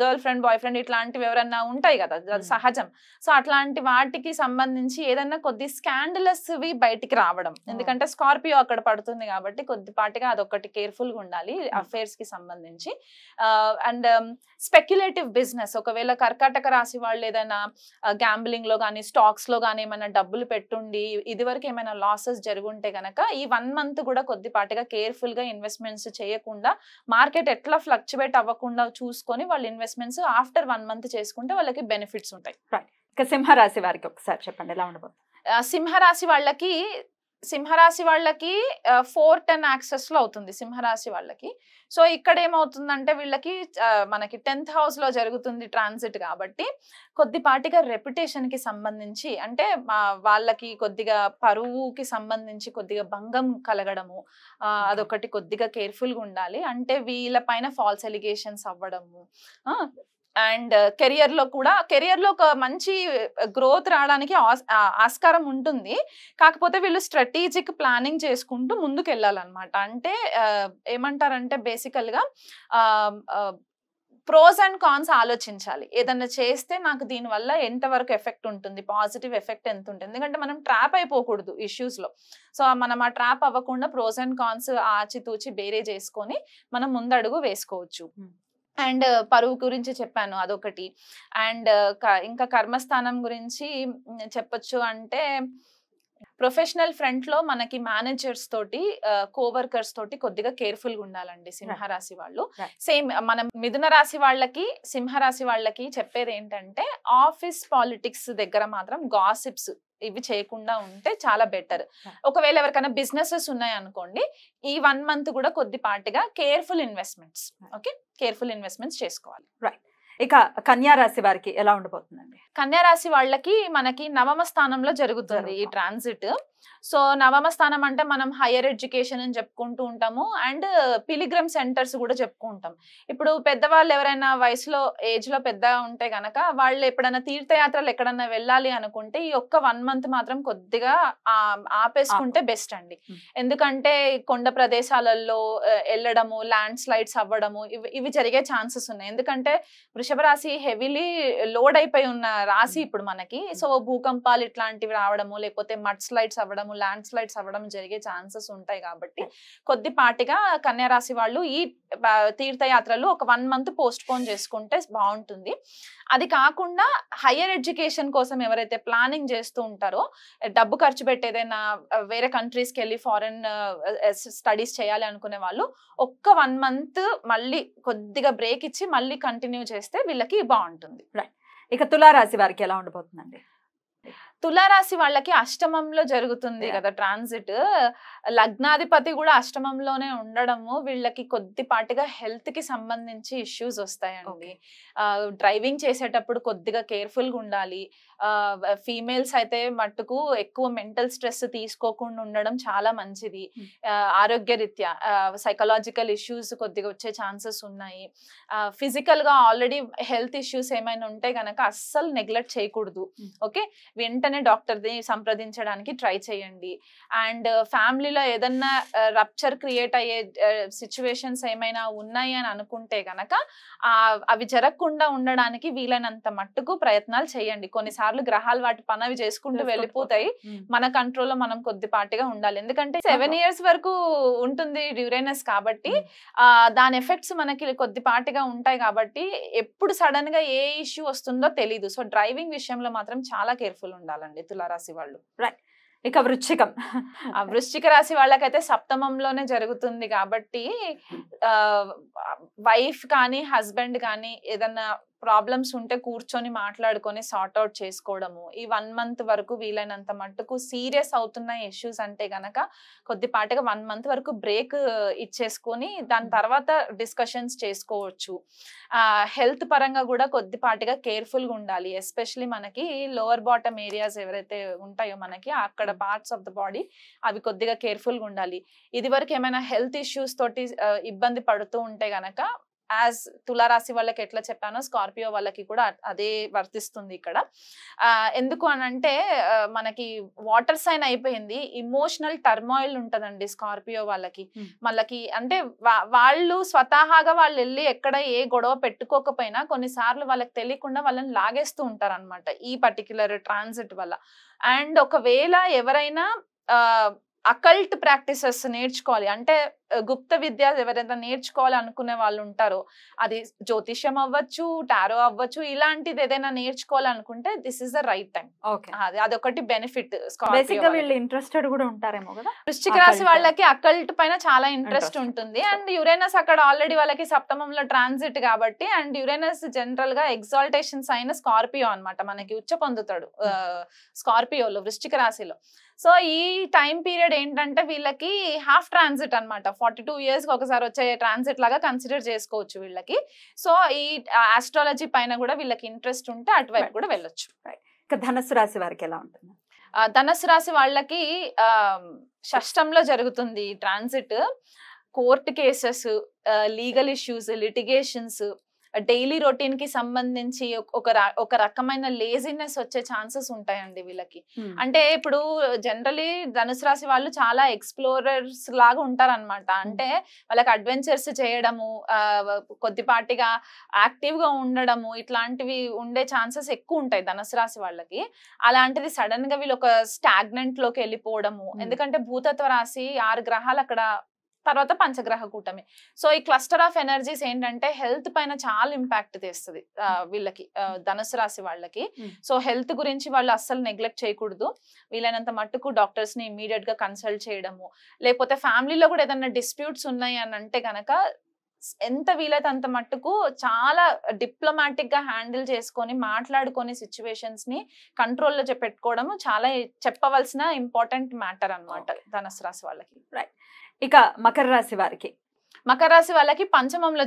గర్ల్ ఫ్రెండ్ బాయ్ ఫ్రెండ్ ఇట్లాంటివి ఎవరన్నా ఉంటాయి కదా, అది సహజం. సో అట్లాంటి వాటికి సంబంధించి ఏదన్నా కొద్ది స్కాండలస్ వి బయటికి రావడం, ఎందుకంటే స్కార్పియో అక్కడ పడుతుంది కాబట్టి కొద్దిపాటిగా అదొకటి కేర్ఫుల్ గా ఉండాలి అఫైర్స్ కి సంబంధించి. అండ్ స్పెక్యులేటివ్ బిజినెస్, ఒకవేళ కర్కాటక రాశి వాళ్ళు ఏదైనా గ్యాంబ్లింగ్ లో కానీ స్టాక్స్ లో కానీ ఏమైనా డబ్బులు పెట్టుండి ఇదివరకు ఏమైనా లాసెస్ జరుగుంటే గనక ఈ 1 month కూడా కొద్దిపాటిగా కేర్ఫుల్ గా ఇన్వెస్ట్మెంట్స్ చేయకుండా, మార్కెట్ ఎట్లా ఫ్లక్చువేట్ అవ్వకుండా చూసుకొని వాళ్ళు ఇన్వెస్ట్మెంట్స్ ఆఫ్టర్ 1 month చేసుకుంటే వాళ్ళకి బెనిఫిట్స్ ఉంటాయి. ఇక సింహరాశి వారికి ఒకసారి చెప్పండి ఎలా ఉండబోతుంది? సింహరాశి వాళ్ళకి 4-10 యాక్సెస్ లో అవుతుంది సింహరాశి వాళ్ళకి. సో ఇక్కడ ఏమవుతుందంటే వీళ్ళకి మనకి 10th house లో జరుగుతుంది ట్రాన్సిట్ కాబట్టి కొద్దిపాటిగా రెప్యుటేషన్ కి సంబంధించి, అంటే వాళ్ళకి కొద్దిగా పరువుకి సంబంధించి కొద్దిగా భంగం కలగడము, అదొకటి కొద్దిగా కేర్ఫుల్ గా ఉండాలి. అంటే వీళ్ళ పైన ఫాల్స్ ఎలిగేషన్స్ అవ్వడము. అండ్ కెరియర్ లో ఒక మంచి గ్రోత్ రావడానికి ఆస్కారం ఉంటుంది. కాకపోతే వీళ్ళు స్ట్రాటజిక్ ప్లానింగ్ చేసుకుంటూ ముందుకు వెళ్ళాలన్నమాట. అంటే ఏమంటారంటే బేసికల్ గా ప్రోస్ అండ్ కాన్స్ ఆలోచించాలి. ఏదన్నా చేస్తే నాకు దీనివల్ల ఎంతవరకు ఎఫెక్ట్ ఉంటుంది, పాజిటివ్ ఎఫెక్ట్ ఎంత ఉంటుంది. ఎందుకంటే మనం ట్రాప్ అయిపోకూడదు ఇష్యూస్ లో. సో మనం ఆ ట్రాప్ అవ్వకుండా ప్రోస్ అండ్ కాన్స్ ఆచితూచి బేరే చేసుకొని మనం ముందడుగు వేసుకోవచ్చు. అండ్ పరువు గురించి చెప్పాను, అదొకటి. అండ్ ఇంకా కర్మస్థానం గురించి చెప్పొచ్చు అంటే ప్రొఫెషనల్ ఫ్రంట్ లో మనకి మేనేజర్స్ తోటి, కోవర్కర్స్ తోటి కొద్దిగా కేర్ఫుల్ గా ఉండాలండి సింహరాశి వాళ్ళు. సేమ్ మనం మిథున రాశి వాళ్ళకి, సింహరాశి వాళ్ళకి చెప్పేది ఏంటంటే ఆఫీస్ పాలిటిక్స్ దగ్గర మాత్రం గాసిప్స్ ఇవి చేయకుండా ఉంటే చాలా బెటర్. ఒకవేళ ఎవరికైనా బిజినెసెస్ ఉన్నాయనుకోండి, ఈ 1 month కూడా కొద్దిపాటిగా careful investments, okay, careful investments చేసుకోవాలి. రైట్. ఇక కన్యా రాశి వారికి ఎలా ఉండబోతుందండి? కన్యా రాశి వాళ్ళకి మనకి 9వ స్థానంలో జరుగుతుంది ఈ ట్రాన్సిట్. సో 9వ స్థానం అంటే మనం హైయర్ ఎడ్యుకేషన్ అని చెప్పుకుంటూ ఉంటాము, అండ్ పిలిగ్రమ్ సెంటర్స్ కూడా చెప్పుకుంటాం. ఇప్పుడు పెద్దవాళ్ళు ఎవరైనా వయసులో ఏజ్ లో పెద్ద ఉంటే గనక వాళ్ళు ఎప్పుడైనా తీర్థయాత్రలు ఎక్కడన్నా వెళ్ళాలి అనుకుంటే ఈ ఒక్క 1 month మాత్రం కొద్దిగా ఆపేసుకుంటే బెస్ట్ అండి. ఎందుకంటే కొండ ప్రదేశాలలో వెళ్ళడము, ల్యాండ్ స్లైడ్స్ అవ్వడము ఇవి జరిగే ఛాన్సెస్ ఉన్నాయి. ఎందుకంటే వృషభ రాశి హెవీలీ లోడ్ అయిపోయి ఉన్న రాశి ఇప్పుడు మనకి. సో భూకంపాలు ఇట్లాంటివి రావడము, లేకపోతే మడ్ స్లైడ్స్ అవ్వడము, ల్యాండ్ స్లైడ్స్ అవ్వడం జరిగే ఛాన్సెస్ ఉంటాయి. కాబట్టి కొద్దిపాటిగా కన్యా రాశి వాళ్ళు ఈ తీర్థయాత్రలు ఒక 1 month పోస్ట్ పోన్ చేసుకుంటే బాగుంటుంది. అది కాకుండా హైయర్ ఎడ్యుకేషన్ కోసం ఎవరైతే ప్లానింగ్ చేస్తూ ఉంటారో, డబ్బు ఖర్చు పెట్టి ఏదైనా వేరే కంట్రీస్కి వెళ్ళి ఫారెన్ స్టడీస్ చేయాలి అనుకునే వాళ్ళు ఒక్క 1 month మళ్ళీ కొద్దిగా బ్రేక్ ఇచ్చి మళ్ళీ కంటిన్యూ చేస్తే వీళ్ళకి బాగుంటుంది. ఇక తులారాశి వారికి ఎలా ఉండబోతుందండి? తులారాశి వాళ్ళకి అష్టమంలో జరుగుతుంది కదా ట్రాన్సిట్. లగ్నాధిపతి కూడా అష్టమంలోనే ఉండడము వీళ్ళకి కొద్దిపాటిగా హెల్త్ కి సంబంధించి ఇష్యూస్ వస్తాయండి. డ్రైవింగ్ చేసేటప్పుడు కొద్దిగా కేర్ఫుల్ గా ఉండాలి. ఫీమేల్స్ అయితే మట్టుకు ఎక్కువ మెంటల్ స్ట్రెస్ తీసుకోకుండా ఉండడం చాలా మంచిది. ఆరోగ్య రీత్యా సైకలాజికల్ ఇష్యూస్ కొద్దిగా వచ్చే ఛాన్సెస్ ఉన్నాయి. ఫిజికల్ గా ఆల్రెడీ హెల్త్ ఇష్యూస్ ఏమైనా ఉంటే గనక అస్సలు నెగ్లెక్ట్ చేయకూడదు. ఓకే, వెంటనే డాక్టర్ ని సంప్రదించడానికి ట్రై చేయండి. అండ్ ఫ్యామిలీలో ఏదన్నా రప్చర్ క్రియేట్ అయ్యే సిచ్యువేషన్స్ ఏమైనా ఉన్నాయి అని అనుకుంటే గనక అవి జరగకుండా ఉండడానికి వీలైనంత మట్టుకు ప్రయత్నాలు చేయండి. కొన్నిసార్లు గ్రహాలు వాటి పనవి చేసుకుంటూ వెళ్ళిపోతాయి. మన కంట్రోల్లో మనం కొద్దిపాటిగా ఉండాలి. ఎందుకంటే 7 years వరకు ఉంటుంది డ్యూరేనస్ కాబట్టి దాని ఎఫెక్ట్స్ మనకి కొద్దిపాటిగా ఉంటాయి. కాబట్టి ఎప్పుడు సడన్ గా ఏ ఇష్యూ వస్తుందో తెలీదు. సో డ్రైవింగ్ విషయంలో మాత్రం చాలా కేర్ఫుల్ ఉండాలండి తులారాశి వాళ్ళు. రైట్. ఇక వృశ్చికం. ఆ వృశ్చిక రాశి వాళ్ళకైతే సప్తమంలోనే జరుగుతుంది కాబట్టి వైఫ్ కానీ హస్బెండ్ కానీ ఏదన్నా ప్రాబ్లమ్స్ ఉంటే కూర్చొని మాట్లాడుకొని సార్ట్ అవుట్ చేసుకోవడము. ఈ 1 month వరకు వీలైనంత మట్టుకు సీరియస్ అవుతున్న ఇష్యూస్ అంటే గనక కొద్దిపాటిగా 1 month వరకు బ్రేక్ ఇచ్చేసుకొని దాని తర్వాత డిస్కషన్స్ చేసుకోవచ్చు. హెల్త్ పరంగా కూడా కొద్దిపాటిగా కేర్ఫుల్ గా ఉండాలి. ఎస్పెషలీ మనకి లోవర్ బాటమ్ ఏరియాస్ ఎవరైతే ఉంటాయో మనకి అక్కడ పార్ట్స్ ఆఫ్ ద బాడీ అవి కొద్దిగా కేర్ఫుల్ గా ఉండాలి. ఇది వరకు ఏమైనా హెల్త్ ఇష్యూస్ తోటి ఇబ్బంది పడుతూ ఉంటే గనక యాజ్ తులారాశి వాళ్ళకి ఎట్లా చెప్పానో స్కార్పియో వాళ్ళకి కూడా అదే వర్తిస్తుంది ఇక్కడ. ఎందుకు అనంటే మనకి వాటర్ సైన్ అయిపోయింది, ఇమోషనల్ టర్మాయిల్ ఉంటదండి స్కార్పియో వాళ్ళకి. వాళ్ళకి అంటే వాళ్ళు స్వతహాగా వాళ్ళు వెళ్ళి ఎక్కడ ఏ గొడవ పెట్టుకోకపోయినా కొన్నిసార్లు వాళ్ళకి తెలియకుండా వాళ్ళని లాగేస్తూ ఉంటారు అనమాట ఈ పర్టిక్యులర్ ట్రాన్సిట్ వల్ల. అండ్ ఒకవేళ ఎవరైనా అకల్ట్ ప్రాక్టీసెస్ నేర్చుకోవాలి అంటే గుప్త విద్య ఎవరైనా నేర్చుకోవాలి అనుకునే వాళ్ళు ఉంటారో, అది జ్యోతిష్యం అవ్వచ్చు, టారో అవ్వచ్చు, ఇలాంటిది ఏదైనా నేర్చుకోవాలనుకుంటే this is the right time. అదొకటి బెనిఫిట్. ఇంట్రెస్టెడ్ కూడా ఉంటారేమో కదా వృశ్చిక రాశి వాళ్ళకి అకల్ట్ పైన చాలా ఇంట్రెస్ట్ ఉంటుంది. అండ్ యురేనస్ అక్కడ ఆల్రెడీ వాళ్ళకి సప్తమంలో ట్రాన్సిట్ కాబట్టి, అండ్ యురేనస్ జనరల్ గా ఎగ్జాల్టేషన్ సైన్ స్కార్పియో అన్నమాట, మనకి ఉచ్చ పొందుతాడు స్కార్పియోలో వృశ్చిక రాశిలో. సో ఈ టైం పీరియడ్ ఏంటంటే వీళ్ళకి హాఫ్ ట్రాన్సిట్ అనమాట, 42 years ఒకసారి వచ్చే ట్రాన్సిట్ లాగా కన్సిడర్ చేసుకోవచ్చు వీళ్ళకి. సో ఈ ఆస్ట్రాలజీ పైన కూడా వీళ్ళకి ఇంట్రెస్ట్ ఉంటే అటువైపు కూడా వెళ్ళొచ్చు. ధనుసు రాశి వారికి ఎలా ఉంటుంది? ధనుసు రాశి వాళ్ళకి షష్టంలో జరుగుతుంది transit. Court cases, legal issues, litigations, daily routine కి సంబంధించి ఒక రకమైన లేజినెస్ వచ్చే ఛాన్సెస్ ఉంటాయండి వీళ్ళకి. అంటే ఇప్పుడు జనరలీ ధనుసు రాశి వాళ్ళు చాలా ఎక్స్ప్లోరర్స్ లాగా ఉంటారనమాట. అంటే వాళ్ళకి అడ్వెంచర్స్ చేయడము, కొద్దిపాటిగా యాక్టివ్ గా ఉండడము, ఇట్లాంటివి ఉండే ఛాన్సెస్ ఎక్కువ ఉంటాయి ధనుసు రాశి వాళ్ళకి. అలాంటిది సడన్ గా వీళ్ళు ఒక స్టాగ్నెంట్ లోకి వెళ్ళిపోవడము. ఎందుకంటే భూతత్వ రాశి 6 గ్రహాలు అక్కడ, తర్వాత పంచగ్రహ కూటమి. సో ఈ క్లస్టర్ ఆఫ్ ఎనర్జీస్ ఏంటంటే హెల్త్ పైన చాలా ఇంపాక్ట్ తెస్తుంది వీళ్ళకి, ధనుసు రాశి వాళ్ళకి. సో హెల్త్ గురించి వాళ్ళు అస్సలు నెగ్లెక్ట్ చేయకూడదు. వీలైనంత మట్టుకు డాక్టర్స్ ని ఇమీడియట్ గా కన్సల్ట్ చేయడము, లేకపోతే ఫ్యామిలీలో కూడా ఏదైనా డిస్ప్యూట్స్ ఉన్నాయి అని అంటే గనక ఎంత వీలైతే అంత మట్టుకు చాలా డిప్లొమాటిక్ గా హ్యాండిల్ చేసుకొని మాట్లాడుకొని సిచ్యువేషన్స్ ని కంట్రోల్లో పెట్టుకోవడం చాలా చెప్పవలసిన ఇంపార్టెంట్ మ్యాటర్ అన్నమాట ధనుసు రాశి వాళ్ళకి. రైట్. ఇక మకర రాశి వారికి? మకర రాశి వాళ్ళకి పంచమంలో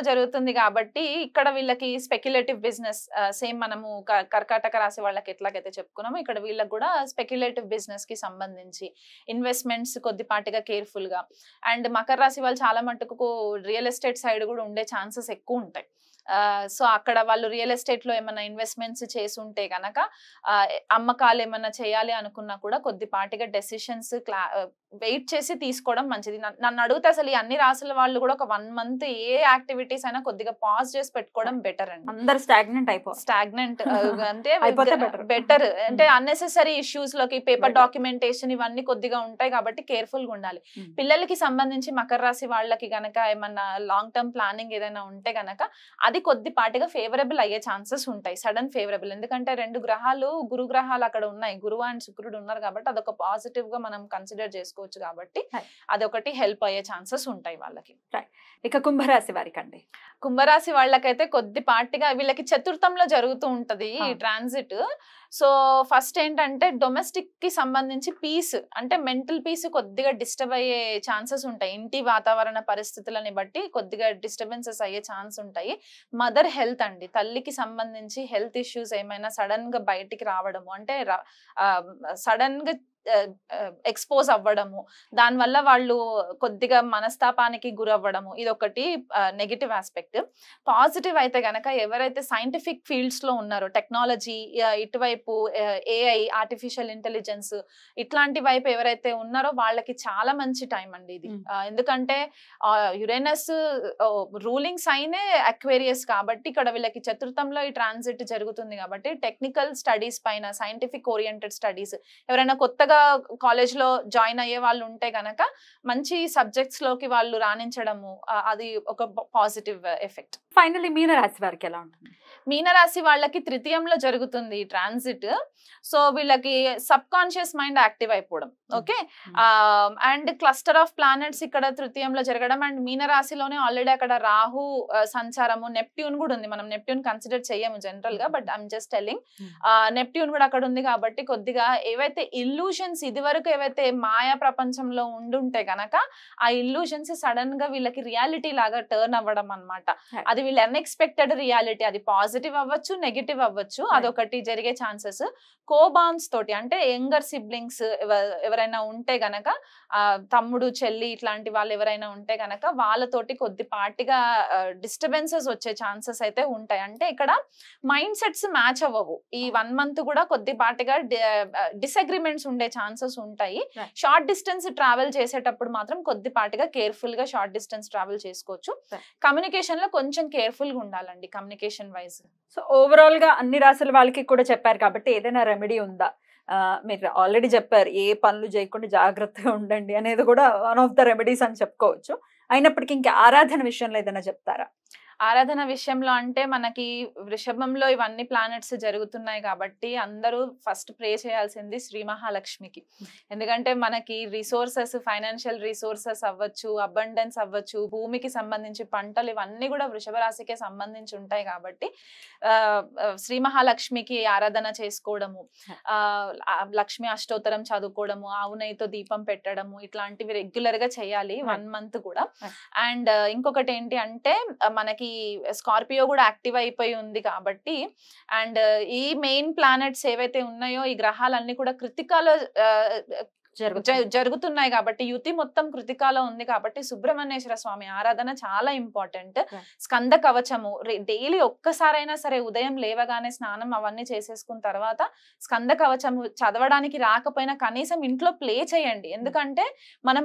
జరుగుతుంది కాబట్టి ఇక్కడ వీళ్ళకి స్పెక్యులేటివ్ బిజినెస్, సేమ్ మనము కర్కాటక రాశి వాళ్ళకి ఎట్లాగైతే చెప్పుకున్నామో ఇక్కడ వీళ్ళకి కూడా స్పెక్యులేటివ్ బిజినెస్ కి సంబంధించి ఇన్వెస్ట్మెంట్స్ కొద్దిపాటిగా కేర్ఫుల్ గా. అండ్ మకర రాశి వాళ్ళు చాలా మట్టుకు రియల్ ఎస్టేట్ సైడ్ కూడా ఉండే ఛాన్సెస్ ఎక్కువ ఉంటాయి. సో అక్కడ వాళ్ళు రియల్ ఎస్టేట్ లో ఏమైనా ఇన్వెస్ట్మెంట్స్ చేసి ఉంటే గనక అమ్మకాలు ఏమైనా చేయాలి అనుకున్నా కూడా కొద్దిపాటిగా డెసిషన్స్ వెయిట్ చేసి తీసుకోవడం మంచిది. నన్ను అడిగితే అసలు ఈ అన్ని రాసుల వాళ్ళు కూడా ఒక 1 month ఏ యాక్టివిటీస్ అయినా కొద్దిగా పాజ్ చేసి పెట్టుకోవడం బెటర్ అండి. అందరు స్టాగ్నెంట్ అంటే బెటర్. అంటే అన్నెసెసరీ ఇష్యూస్ లోకి పేపర్ డాక్యుమెంటేషన్ ఇవన్నీ కొద్దిగా ఉంటాయి కాబట్టి కేర్ఫుల్ గా ఉండాలి. పిల్లలకి సంబంధించి మకర రాశి వాళ్ళకి గనక ఏమన్నా లాంగ్ టర్మ్ ప్లానింగ్ ఏదైనా ఉంటే గనక అది కొద్దిపాటిగా ఫేవరబుల్ అయ్యే ఛాన్సెస్ ఉంటాయి, సడన్ ఫేవరబుల్. ఎందుకంటే 2 గ్రహాలు గురు గ్రహాలు అక్కడ ఉన్నాయి, గురువు అండ్ శుక్రుడు ఉన్నారు కాబట్టి అదొక పాజిటివ్ గా మనం కన్సిడర్ చేసుకోవచ్చు కాబట్టి అదొకటి హెల్ప్ అయ్యే ఛాన్సెస్ ఉంటాయి వాళ్ళకి. ఇక కుంభరాశి వారికి అండి? కుంభరాశి వాళ్ళకైతే కొద్దిపాటిగా వీళ్ళకి చతుర్థంలో జరుగుతూ ఉంటది ఈ ట్రాన్సిట్. సో ఫస్ట్ ఏంటంటే డొమెస్టిక్ కి సంబంధించి పీస్, అంటే మెంటల్ పీస్ కొద్దిగా డిస్టర్బ్ అయ్యే ఛాన్సెస్ ఉంటాయి. ఇంటి వాతావరణ పరిస్థితులని బట్టి కొద్దిగా డిస్టర్బెన్సెస్ అయ్యే ఛాన్స్ ఉంటాయి. మదర్ హెల్త్ అండి, తల్లికి సంబంధించి హెల్త్ ఇష్యూస్ ఏమైనా సడన్ గా బయటికి రావడము, అంటే సడన్ గా ఎక్స్పోజ్ అవ్వడము, దానివల్ల వాళ్ళు కొద్దిగా మనస్తాపానికి గురవ్వడము, ఇదొకటి నెగిటివ్ ఆస్పెక్ట్. పాజిటివ్ అయితే గనక ఎవరైతే సైంటిఫిక్ ఫీల్డ్స్ లో ఉన్నారో, టెక్నాలజీ ఇటువైపు ఏఐ, ఆర్టిఫిషియల్ ఇంటెలిజెన్స్ ఇట్లాంటి వైపు ఎవరైతే ఉన్నారో వాళ్ళకి చాలా మంచి టైం అండి ఇది. ఎందుకంటే యురేనస్ రూలింగ్ సైనే అక్వేరియస్ కాబట్టి ఇక్కడ వీళ్ళకి చతుర్థంలో ఈ ట్రాన్సిట్ జరుగుతుంది కాబట్టి టెక్నికల్ స్టడీస్ పైన, సైంటిఫిక్ ఓరియంటెడ్ స్టడీస్, ఎవరైనా కొత్తగా కొత్తగా కాలేజ్ లో జాయిన్ అయ్యే వాళ్ళు ఉంటే గనక మంచి సబ్జెక్ట్స్ లోకి వాళ్ళు రాణించడము అది ఒక పాజిటివ్ ఎఫెక్ట్. ఫైనల్లీ మీనరాశి వారికి ఎలా ఉంటుంది? మీనరాశి వాళ్ళకి తృతీయంలో జరుగుతుంది ట్రాన్సిట్. సో వీళ్ళకి సబ్ కాన్షియస్ మైండ్ యాక్టివ్ అయిపోవడం. Okay, and cluster of planets ఇక్కడ తృతీయంలో జరగడం, అండ్ మీనరాశిలోనే ఆల్రెడీ అక్కడ రాహు సంచారము, నెప్ట్యూన్ కూడా ఉంది. మనం నెప్ట్యూన్ కన్సిడర్ చేయము జనరల్ గా, but I'm just telling. Neptune కూడా అక్కడ ఉంది కాబట్టి కొద్దిగా ఏవైతే ఇల్యూషన్స్ ఇది వరకు ఏవైతే మాయా ప్రపంచంలో ఉండుంటే గనక ఆ ఇల్యూషన్స్ సడన్ గా వీళ్ళకి రియాలిటీ లాగా టర్న్ అవ్వడం అన్నమాట. అది వీళ్ళ అన్ఎక్స్పెక్టెడ్ రియాలిటీ, అది పాజిటివ్ అవ్వచ్చు, నెగిటివ్ అవ్వచ్చు, అదొకటి జరిగే ఛాన్సెస్. కోబాన్స్ తోటి అంటే యంగర్ సిబ్లింగ్స్ ఎవరైనా ఉంటే గనక, తమ్ముడు చెల్లి ఇట్లాంటి వాళ్ళు ఎవరైనా ఉంటే గనక వాళ్ళతోటి కొద్దిపాటిగా డిస్టర్బెన్సెస్ వచ్చే ఛాన్సెస్ అయితే ఉంటాయి. అంటే ఇక్కడ మైండ్ సెట్స్ మ్యాచ్ అవ్వవు. ఈ 1 month కూడా కొద్దిపాటిగా డిసగ్రిమెంట్స్ ఉండే ఛాన్సెస్ ఉంటాయి. షార్ట్ డిస్టెన్స్ ట్రావెల్ చేసేటప్పుడు మాత్రం కొద్దిపాటిగా కేర్ఫుల్ గా షార్ట్ డిస్టెన్స్ ట్రావెల్ చేసుకోవచ్చు. కమ్యూనికేషన్ లో కొంచెం కేర్ఫుల్ గా ఉండాలండి, కమ్యూనికేషన్ వైజ్. సో ఓవరాల్ గా అన్ని రాశుల వాళ్ళకి కూడా చెప్పారు కాబట్టి ఏదైనా రెమెడీ ఉందా? మీరు ఆల్రెడీ చెప్పారు ఏ పనులు చేయకుండా జాగ్రత్తగా ఉండండి అనేది కూడా వన్ ఆఫ్ ద రెమెడీస్ అని చెప్పుకోవచ్చు. అయినప్పటికీ ఇంకా ఆరాధన విషయంలో ఏదైనా చెప్తారా? ఆరాధన విషయంలో అంటే మనకి వృషభంలో ఇవన్నీ ప్లానెట్స్ జరుగుతున్నాయి కాబట్టి అందరూ ఫస్ట్ ప్రే చేయాల్సింది శ్రీ మహాలక్ష్మికి. ఎందుకంటే మనకి రిసోర్సెస్, ఫైనాన్షియల్ రిసోర్సెస్ అవ్వచ్చు, అబండెన్స్ అవ్వచ్చు, భూమికి సంబంధించి పంటలు, ఇవన్నీ కూడా వృషభ రాశికే సంబంధించి ఉంటాయి కాబట్టి శ్రీ మహాలక్ష్మికి ఆరాధన చేసుకోవడము, లక్ష్మి అష్టోత్తరం చదువుకోవడము, ఆవు నెయ్యితో దీపం పెట్టడము, ఇట్లాంటివి రెగ్యులర్ గా చేయాలి 1 month కూడా. అండ్ ఇంకొకటి ఏంటి అంటే మనకి స్కార్పియో కూడా యాక్టివ్ అయిపోయి ఉంది కాబట్టి, అండ్ ఈ మెయిన్ ప్లానెట్స్ ఏవైతే ఉన్నాయో ఈ గ్రహాలన్నీ కూడా కృతికాలో జరుగుతున్నాయి కాబట్టి, యుతి మొత్తం కృతికాలో ఉంది కాబట్టి సుబ్రహ్మణ్యేశ్వర స్వామి ఆరాధన చాలా ఇంపార్టెంట్. స్కంద కవచము డైలీ ఒక్కసారైనా సరే ఉదయం లేవగానే స్నానం అవన్నీ చేసేసుకున్న తర్వాత స్కంద కవచము చదవడానికి రాకపోయినా కనీసం ఇంట్లో ప్లే చేయండి. ఎందుకంటే మనం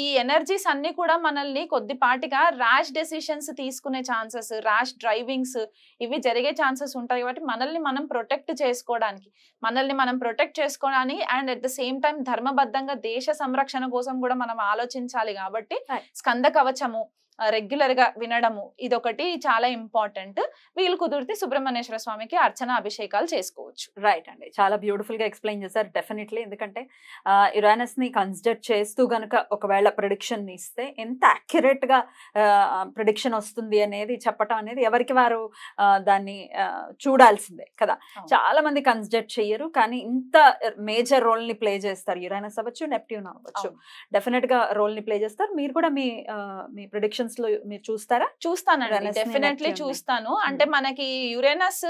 ఈ ఎనర్జీస్ అన్ని కూడా మనల్ని కొద్దిపాటిగా ర్యాష్ డెసిషన్స్ తీసుకునే ఛాన్సెస్, ర్యాష్ డ్రైవింగ్స్ ఇవి జరిగే ఛాన్సెస్ ఉంటాయి. కాబట్టి మనల్ని మనం ప్రొటెక్ట్ చేసుకోవడానికి and at the same time ధర్మబద్ధంగా దేశ సంరక్షణ కోసం కూడా మనం ఆలోచించాలి కాబట్టి స్కంద కవచము రెగ్యులర్ గా వినడము ఇదొకటి చాలా ఇంపార్టెంట్. వీళ్ళు కుదిరితే సుబ్రహ్మణ్యేశ్వర స్వామికి అర్చన అభిషేకాలు చేసుకోవచ్చు. రైట్ అండి, చాలా బ్యూటిఫుల్ గా ఎక్స్ప్లెయిన్ చేశారు. డెఫినెట్లీ, ఎందుకంటే యురానస్ ని కన్సిడర్ చేస్తూ గనుక ఒకవేళ ప్రిడిక్షన్ ఇస్తే ఎంత అక్యురేట్ గా ప్రిడిక్షన్ వస్తుంది అనేది చెప్పటం అనేది ఎవరికి వారు దాన్ని చూడాల్సిందే కదా. చాలా మంది కన్సిడర్ చెయ్యరు, కానీ ఇంత మేజర్ రోల్ ని ప్లే చేస్తారు. యురానస్ అవ్వచ్చు, నెప్ట్యూన్ అవ్వచ్చు, డెఫినెట్ గా రోల్ ని ప్లే చేస్తారు. మీరు కూడా మీ ప్రిడిక్షన్ మీరు చూస్తారా? చూస్తానండి, డెఫినెట్లీ చూస్తాను. అంటే మనకి యురేనస్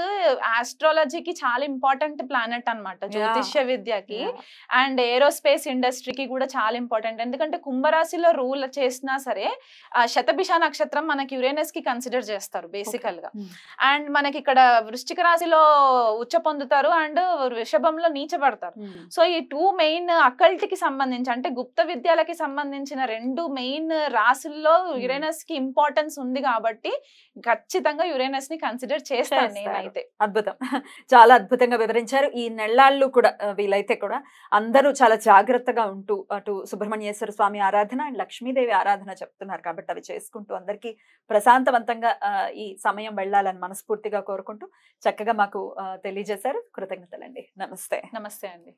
ఆస్ట్రాలజీకి చాలా ఇంపార్టెంట్ ప్లానెట్ అన్నమాట, జ్యోతిష్య విద్యకి అండ్ ఏరోస్పేస్ ఇండస్ట్రీకి కూడా చాలా ఇంపార్టెంట్. ఎందుకంటే కుంభరాశిలో రూల్ చేసినా సరే శతభిష నక్షత్రం మనకి యురేనస్ కి కన్సిడర్ చేస్తారు బేసికల్ గా. అండ్ మనకి ఇక్కడ వృశ్చిక రాశిలో ఉచ్చ పొందుతారు అండ్ వృషభంలో నీచబడతారు. సో ఈ 2 మెయిన్ అకల్ట్ కి సంబంధించి అంటే గుప్త విద్యలకి సంబంధించిన 2 మెయిన్ రాశుల్లో యురేనస్ కి ఇంపార్టెన్స్ ఉంది కాబట్టి ఖచ్చితంగా యురేనస్ ని కన్సిడర్ చేస్తాను నేనైతే. అద్భుతం, చాలా అద్భుతంగా వివరించారు. ఈ నెల్లాళ్ళు కూడా వీలైతే కూడా అందరూ చాలా జాగ్రత్తగా ఉంటూ అటు సుబ్రహ్మణ్యేశ్వర స్వామి ఆరాధన అండ్ లక్ష్మీదేవి ఆరాధన చెప్తున్నారు కాబట్టి అవి చేసుకుంటూ అందరికీ ప్రశాంతవంతంగా ఈ సమయం వెళ్ళాలని మనస్ఫూర్తిగా కోరుకుంటూ చక్కగా మాకు తెలియజేశారు. కృతజ్ఞతలండి. నమస్తే. నమస్తే అండి.